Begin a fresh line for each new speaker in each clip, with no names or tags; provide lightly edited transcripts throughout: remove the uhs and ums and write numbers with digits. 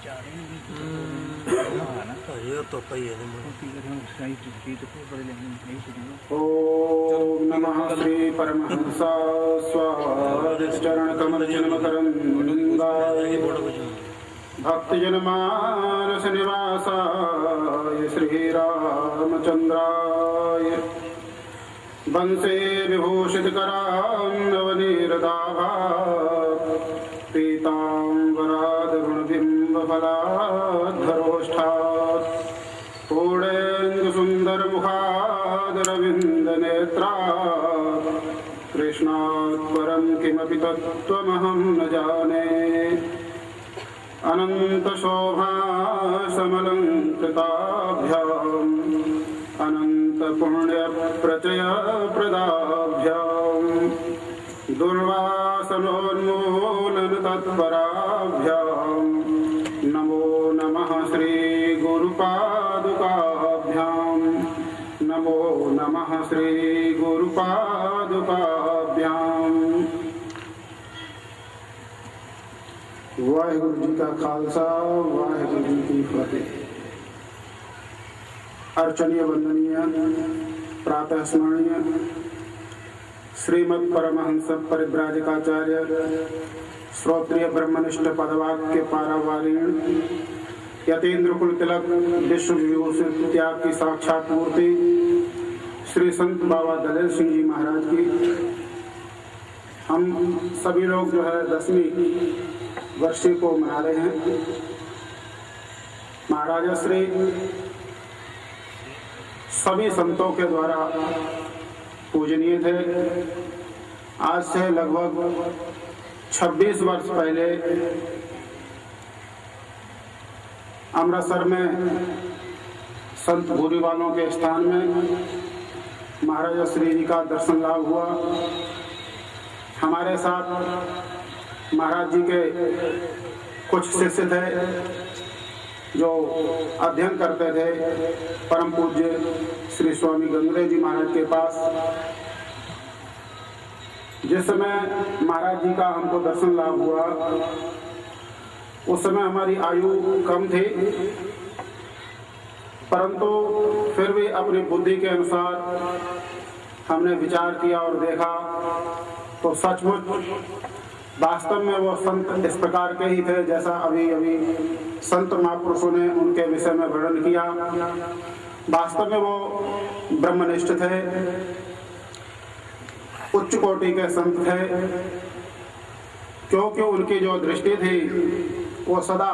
ये तो कई है।
ओम नमः श्री परमहंस स्वादिष्टचरण कमल जन्मकरंदाय भक्तजनमानस निवासाय श्री रामचंद्राय वंशे विभूषितकरान्नवनीरदाभा पीताम्बरादरुणबिम्बफलाद्धरोष्ठात् पूर्णेन्दुसुन्दरमुखादरविन्दनेत्रात् कृष्णात् परं किमपि तत्त्वमहं न जाने अनन्तशोभासमलङ्कृताभ्याम् अनन्तपुण्यप्रचयप्रदाभ्याम् दुर्वासनोन्मूलनतत्पराभ्याम् नमो नमः श्रीगुरुपादुकाभ्याम् नमो नमः श्रीगुरुपादुकाभ्याम्। वाहिगुरु जी का खालसा, वाहिगुरु जी की फतेह। अर्चनीय वंदनीय प्रातः स्मरणीय श्रीमद् परमहंस परिव्राजकाचार्य श्रोत्रिय ब्रह्मनिष्ठ पदवाक्य पारावारीण यतीन्द्र कुल तिलक विश्व विभूषित त्याग की साक्षात मूर्ति श्री संत बाबा दलेर सिंह जी महाराज की हम सभी लोग जो है 10वीं वर्षी को मना रहे हैं। महाराजा श्री सभी संतों के द्वारा पूजनीय थे। आज से लगभग 26 वर्ष पहले अमृतसर में संत भूरी वालों के स्थान में महाराजा श्री जी का दर्शन लाभ हुआ। हमारे साथ महाराज जी के कुछ शिष्य थे जो अध्ययन करते थे परम पूज्य श्री स्वामी गंगदेव जी महाराज के पास। जिस समय महाराज जी का हमको दर्शन लाभ हुआ उस समय हमारी आयु कम थी, परंतु फिर भी अपनी बुद्धि के अनुसार हमने विचार किया और देखा तो सचमुच वास्तव में वो संत इस प्रकार के ही थे जैसा अभी अभी संत महापुरुषों ने उनके विषय में वर्णन किया। वास्तव में वो ब्रह्मनिष्ठ थे, उच्च कोटि के संत थे, क्योंकि उनकी जो दृष्टि थी वो सदा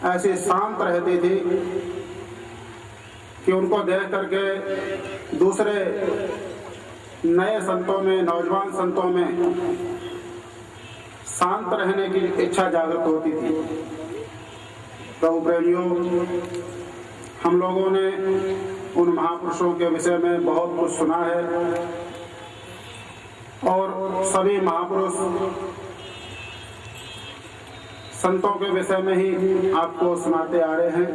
ऐसी शांत रहती थी कि उनको देख करके दूसरे नए संतों में, नौजवान संतों में शांत रहने की इच्छा जागृत होती थी। प्रभु प्रेमियों, हम लोगों ने उन महापुरुषों के विषय में बहुत कुछ सुना है और सभी महापुरुष संतों के विषय में ही आपको सुनाते आ रहे हैं।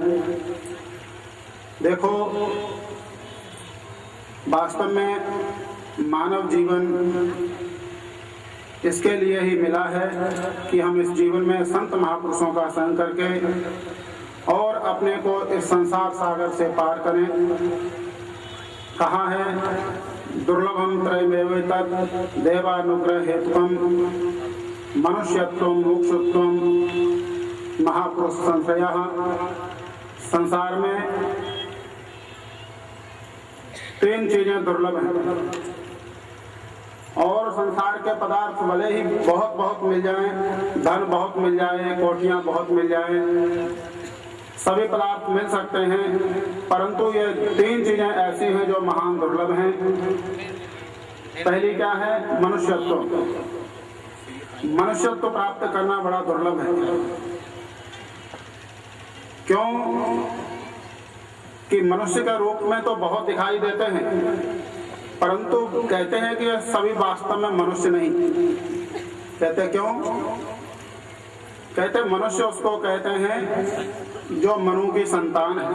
देखो, वास्तव में मानव जीवन इसके लिए ही मिला है कि हम इस जीवन में संत महापुरुषों का संग करके और अपने को इस संसार सागर से पार करें। कहाँ है दुर्लभम त्रयमेव तत् देवानुग्रह हेतुकम मनुष्यत्वम मोक्षत्वम महापुरुष संश्रयः। संसार में 3 चीजें दुर्लभ हैं और संसार के पदार्थ भले ही बहुत मिल जाएं, धन बहुत मिल जाए, कोठियां बहुत मिल जाएं, सभी पदार्थ मिल सकते हैं, परंतु ये 3 चीजें ऐसी हैं जो महान दुर्लभ हैं। पहली क्या है? मनुष्यत्व। मनुष्यत्व प्राप्त करना बड़ा दुर्लभ है। क्यों? कि मनुष्य के रूप में तो बहुत दिखाई देते हैं, परंतु कहते हैं कि सभी वास्तव में मनुष्य नहीं। कहते क्यों? कहते मनुष्य उसको कहते हैं जो मनु की संतान है।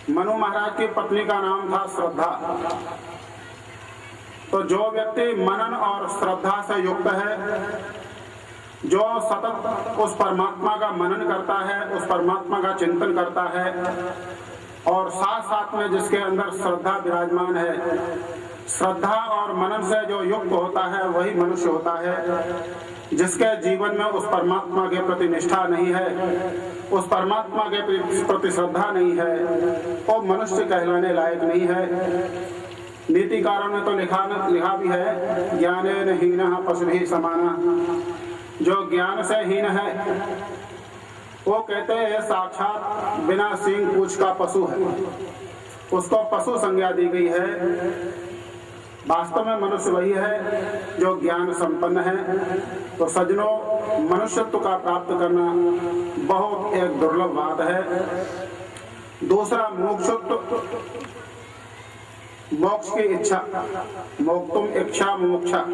मनु महाराज की पत्नी का नाम था श्रद्धा। तो जो व्यक्ति मनन और श्रद्धा से युक्त है जो सतत उस परमात्मा का मनन करता है, उस परमात्मा का चिंतन करता है और साथ साथ में जिसके अंदर श्रद्धा विराजमान है, श्रद्धा और मनन से जो युक्त होता है वही मनुष्य होता है। जिसके जीवन में उस परमात्मा के प्रति निष्ठा नहीं है, उस परमात्मा के प्रति श्रद्धा नहीं है, वो मनुष्य कहलाने लायक नहीं है। नीतिकारों ने तो लिखा भी है, ज्ञानेन हीनः पशुभिः समानः। जो ज्ञान से हीन है वो कहते हैं साक्षात बिना सींग पूंछ का पशु है, उसको पशु संज्ञा दी गई है। वास्तव में मनुष्य वही है जो ज्ञान संपन्न है। तो सज्जनों, मनुष्यत्व का प्राप्त करना बहुत एक दुर्लभ बात है। दूसरा, मोक्ष की इच्छा, मोक्तुम इच्छा मुमुक्षा,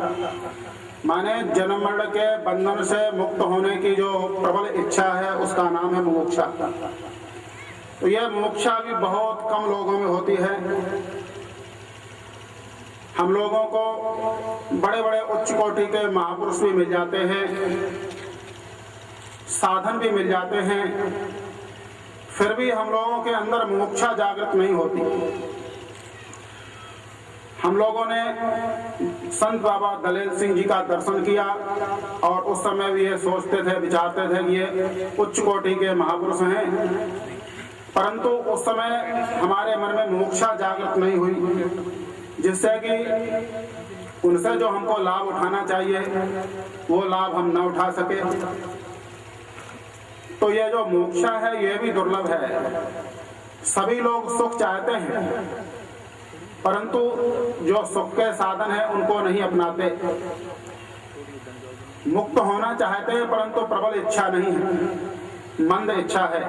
माने जन्म मरण के बंधन से मुक्त होने की जो प्रबल इच्छा है उसका नाम है मुमुक्षा। तो यह मुमुक्षा भी बहुत कम लोगों में होती है। हम लोगों को बड़े बड़े उच्च कोटि के महापुरुष भी मिल जाते हैं, साधन भी मिल जाते हैं, फिर भी हम लोगों के अंदर मुमुक्षा जागृत नहीं होती। हम लोगों ने संत बाबा दलेल सिंह जी का दर्शन किया और उस समय भी ये सोचते थे, विचारते थे कि ये उच्च कोटि के महापुरुष हैं, परंतु उस समय हमारे मन में मुमुक्षा जागृत नहीं हुई, जिससे कि उनसे जो हमको लाभ उठाना चाहिए वो लाभ हम न उठा सके। तो ये जो मुमुक्षा है ये भी दुर्लभ है। सभी लोग सुख चाहते हैं, परंतु जो सुख के साधन है उनको नहीं अपनाते। मुक्त होना चाहते हैं परंतु प्रबल इच्छा नहीं है, मंद इच्छा है।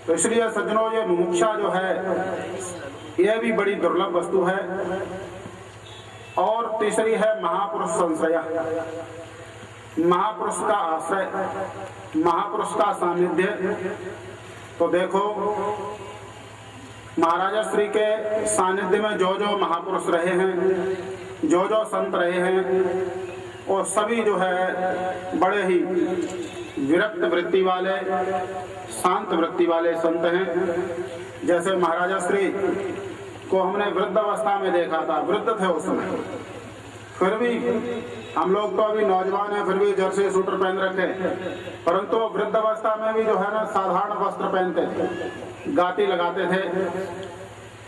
तो इसलिए सज्जनों, ये मुमुक्षा जो है यह भी बड़ी दुर्लभ वस्तु है। और तीसरी है महापुरुष संश्रय, महापुरुष का आश्रय, महापुरुष का सानिध्य। तो देखो, महाराजा श्री के सानिध्य में जो जो महापुरुष रहे हैं, जो जो संत रहे हैं, वो सभी जो है बड़े ही विरक्त वृत्ति वाले, शांत वृत्ति वाले संत हैं। जैसे महाराजा श्री को हमने वृद्ध अवस्था में देखा था, वृद्ध थे उस समय, फिर भी हम लोग तो अभी नौजवान हैं, फिर भी जर्सी सूटर पहन रखे, परंतु वृद्ध अवस्था में भी जो है ना साधारण वस्त्र पहनते थे, गाती लगाते थे,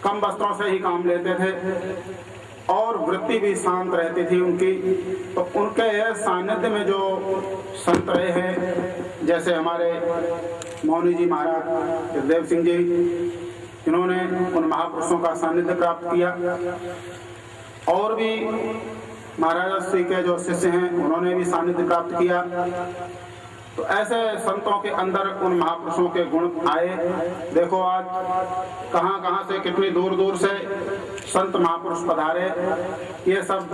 कम वस्त्रों से ही काम लेते थे और वृत्ति भी शांत रहती थी उनकी। तो उनके सानिध्य में जो संत रहे हैं, जैसे हमारे मौनी जी महाराज जगदेव सिंह जी, इन्होंने उन महापुरुषों का सानिध्य प्राप्त किया। और भी महाराजा श्री के जो शिष्य हैं उन्होंने भी सानिध्य प्राप्त किया। तो ऐसे संतों के अंदर उन महापुरुषों के गुण आए। देखो आज कहाँ कहाँ से, कितनी दूर दूर से संत महापुरुष पधारे। ये सब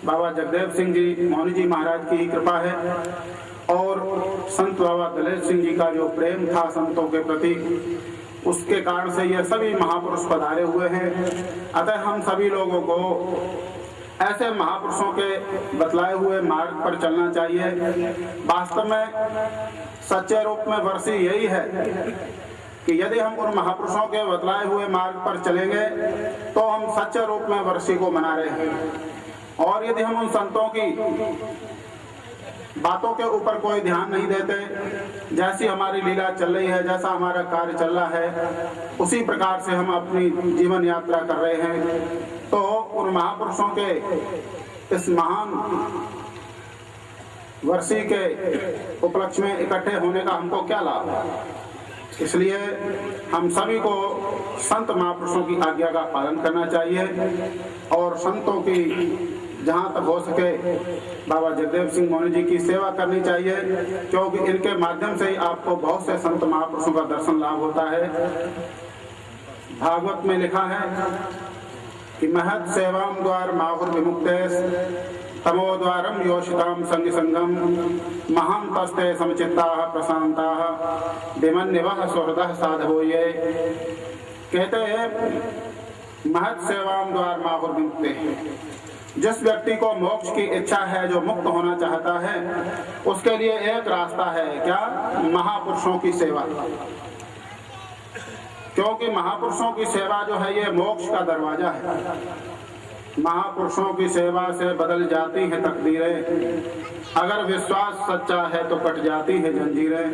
बाबा जगदेव सिंह जी, मौनी जी महाराज की कृपा है और संत बाबा दलेल सिंह जी का जो प्रेम था संतों के प्रति, उसके कारण से ये सभी महापुरुष पधारे हुए हैं। अतः हम सभी लोगों को ऐसे महापुरुषों के बतलाए हुए मार्ग पर चलना चाहिए। वास्तव में सच्चे रूप में वर्षी यही है कि यदि हम उन महापुरुषों के बतलाए हुए मार्ग पर चलेंगे तो हम सच्चे रूप में वर्षी को मना रहे हैं। और यदि हम उन संतों की बातों के ऊपर कोई ध्यान नहीं देते, जैसी हमारी लीला चल रही है, जैसा हमारा कार्य चल रहा है, उसी प्रकार से हम अपनी जीवन यात्रा कर रहे हैं, तो उन महापुरुषों के इस महान वर्षी के उपलक्ष्य में इकट्ठे होने का हमको क्या लाभ है। इसलिए हम सभी को संत महापुरुषों की आज्ञा का पालन करना चाहिए और संतों की जहाँ तक हो सके बाबा जगदेव सिंह मौनी जी की सेवा करनी चाहिए, क्योंकि इनके माध्यम से ही आपको बहुत से संत महापुरुषों का दर्शन लाभ होता है। भागवत में लिखा है कि महत् सेवाम द्वार माहुर विमुक्तेस तमो द्वारम योषिताम संग संगम महां तस्ते समचित्ताः प्रशांताः विमन्यवः सुहृदः साधवो ये। कहते हैं महत् सेवाम द्वार माहुर विमुक्ते, जिस व्यक्ति को मोक्ष की इच्छा है, जो मुक्त होना चाहता है, उसके लिए एक रास्ता है, क्या? महापुरुषों की सेवा। क्योंकि महापुरुषों की सेवा जो है ये मोक्ष का दरवाजा है। महापुरुषों की सेवा से बदल जाती हैं तकदीरें, अगर विश्वास सच्चा है तो कट जाती है जंजीरें।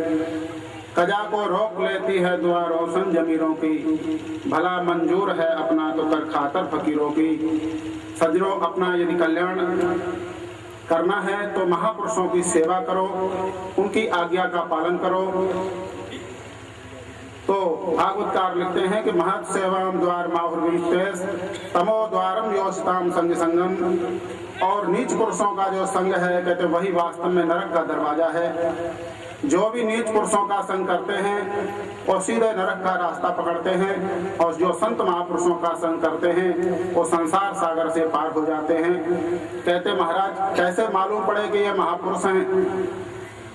कजा को रोक लेती है दुआ रोशन जमीरों की, भला मंजूर है अपना तो कर खातर फकीरों की। सजनों, अपना यदि कल्याण करना है तो महापुरुषों की सेवा करो, उनकी आज्ञा का पालन करो। तो भागवतकार लिखते हैं कि महत सेवाम द्वार माहुर्विष्टेस तमो द्वारम योषताम संग संगम। और नीच पुरुषों का जो संग है, कहते वही वास्तव में नरक का दरवाजा है। जो भी नीच पुरुषों का संग करते हैं वो सीधे नरक का रास्ता पकड़ते हैं, और जो संत महापुरुषों का संग करते हैं वो संसार सागर से पार हो जाते हैं। कहते महाराज, कैसे मालूम पड़े कि ये महापुरुष हैं?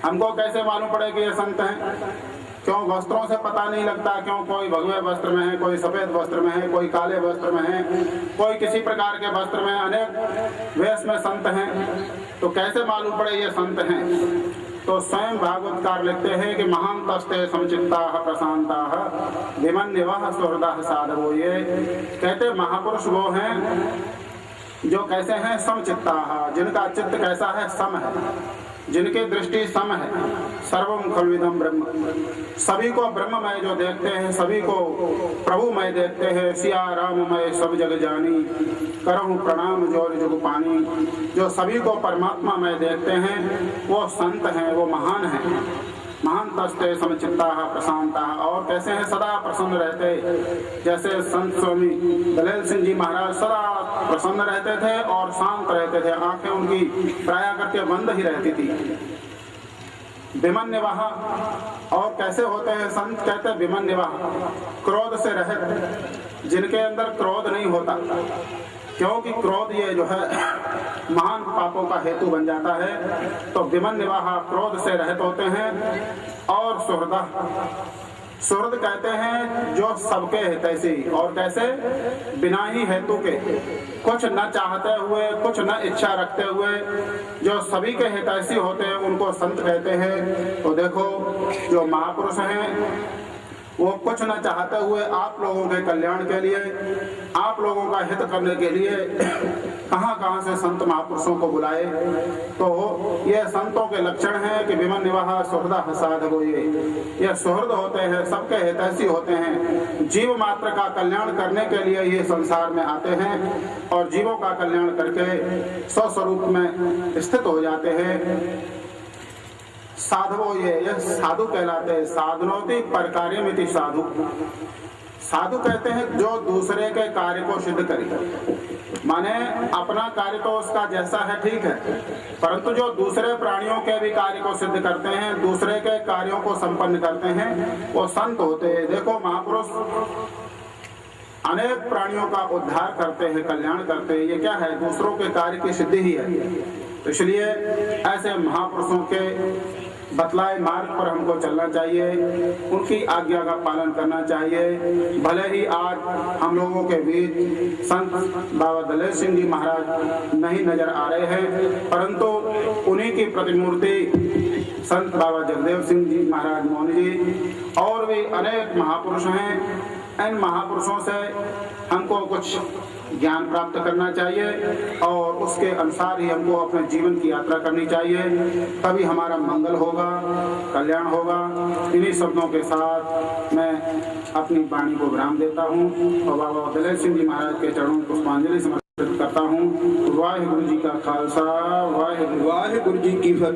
हमको कैसे मालूम पड़े कि ये संत हैं? क्यों वस्त्रों से पता नहीं लगता? क्यों कोई भगवे वस्त्र में है, कोई सफेद वस्त्र में है, कोई काले वस्त्र में है, कोई किसी प्रकार के वस्त्र में, अनेक वेश में संत हैं। तो कैसे मालूम पड़े ये संत हैं? तो स्वयं भागवतकार लिखते हैं कि महान तस्ते समचित्ता प्रशांता विमन्यवः सुहृदः साधवो। ये कहते महापुरुष वो हैं जो कैसे हैं? समचित्ता, जिनका चित्त कैसा है? सम है, जिनकी दृष्टि सम है। सर्वम खल्विदम ब्रह्म, सभी को ब्रह्ममय जो देखते हैं, सभी को प्रभुमय देखते हैं। सिया राममय सब जग जानी, करहूं प्रणाम जोर जुग पानी। जो सभी को परमात्मा में देखते हैं वो संत हैं, वो महान हैं। महान तस्ते समचित्ता प्रशांता, और कैसे हैं? सदा प्रसन्न रहते। जैसे संत स्वामी दलेल सिंह जी महाराज सदा प्रसन्न रहते थे और शांत रहते थे, आंखें उनकी प्राय करके बंद ही रहती थी। विमन्यवः, और कैसे होते हैं संत? कहते विमन्यवः, क्रोध से रहित, जिनके अंदर क्रोध नहीं होता। क्योंकि क्रोध ये जो है महान पापों का हेतु बन जाता है। तो विमन्यवः, क्रोध से रहित होते हैं। और सुहृदः, सुहृद कहते हैं जो सबके हितैषी, और कैसे? बिना ही हेतु के, कुछ न चाहते हुए, कुछ न इच्छा रखते हुए, जो सभी के हितैषी होते हैं उनको संत कहते हैं। तो देखो, जो महापुरुष हैं वो कुछ न चाहते हुए आप लोगों के कल्याण के लिए, आप लोगों का हित करने के लिए कहां कहां से संत महापुरुषों को बुलाए। तो ये संतों के लक्षण हैं कि विमन्यवः सुहृदः साधवो। ये सुहृद होते हैं, सबके हितैषी होते हैं, जीव मात्र का कल्याण करने के लिए ये संसार में आते हैं और जीवों का कल्याण करके स्वस्वरूप में स्थित हो जाते हैं। साधवो, ये साधु कहलाते हैं। साधनोति परकार्यमिति साधु। साधु कहते हैं जो दूसरे के कार्य को सिद्ध करे, माने अपना कार्य तो उसका जैसा है ठीक है, परंतु जो दूसरे प्राणियों के भी कार्य को सिद्ध करते हैं, दूसरे के कार्यों को संपन्न करते हैं, वो संत होते हैं। देखो, महापुरुष अनेक प्राणियों का उद्धार करते हैं, कल्याण करते हैं। ये क्या है? दूसरों के कार्य की सिद्धि ही है। तो इसलिए ऐसे महापुरुषों के बतलाए मार्ग पर हमको चलना चाहिए, उनकी आज्ञा का पालन करना चाहिए। भले ही आज हम लोगों के बीच संत बाबा दलेल सिंह जी महाराज नहीं नजर आ रहे हैं, परंतु उन्हीं की प्रतिमूर्ति संत बाबा जगदेव सिंह जी महाराज मौनी जी और भी अनेक महापुरुष हैं। इन महापुरुषों से हमको कुछ ज्ञान प्राप्त करना चाहिए और उसके अनुसार ही हमको अपने जीवन की यात्रा करनी चाहिए, तभी हमारा मंगल होगा, कल्याण होगा। इन्हीं शब्दों के साथ मैं अपनी वाणी को विराम देता हूँ और बाबा दलेल सिंह जी महाराज के चरणों में पुष्पांजलि समर्पित करता हूँ। वाहिगुरु जी का खालसा, वाहिगुरु जी की फतेह।